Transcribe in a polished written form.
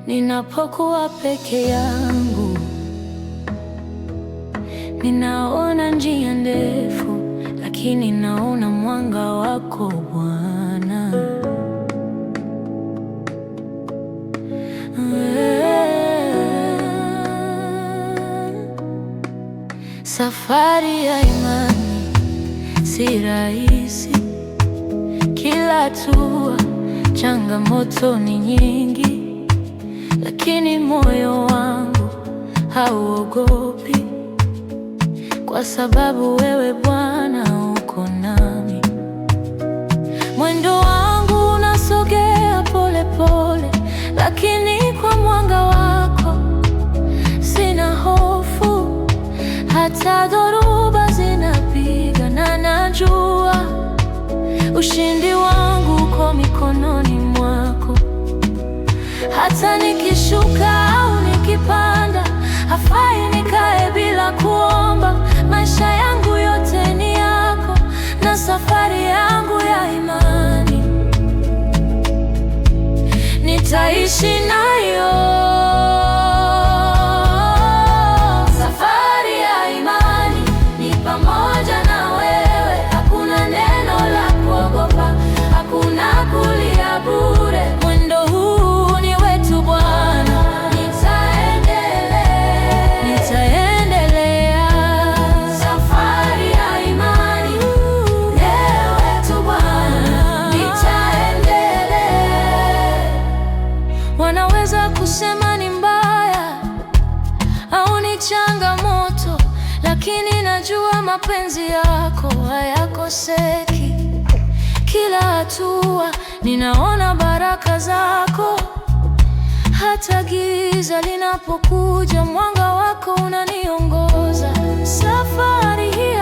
Ninapokuwa peke yangu, ninaona njia ndefu, lakini naona mwanga wako Bwana. Safari ya imani si rahisi, kila hatua changamoto ni nyingi, lakini moyo wangu hauogopi, kwa sababu wewe Bwana uko nami. Mwendo wangu unasogea pole pole, lakini kwa mwanga wako sina hofu. Hata dhoruba zinapiga na najua ushindi wangu uko mikononi mwako. Hata nikishuka au nikipanda, hafai nikae bila kuomba. Maisha yangu yote ni yako, na safari yangu ya imani nitaishi nayo. Safari ya imani ni pamoja na wewe, hakuna neno la kuogopa, hakuna kulia bure. Mwendo huu ni wetu Bwana, nitaendelea. Safari ya imani ni wetu Bwana, nitaendelea. Wanaweza kusema ni mbaya au ni changamoto, lakini najua mapenzi yako hayakoseki. Kila hatua ninaona baraka zako, hata giza linapokuja, mwanga wako unaniongoza. Safari hii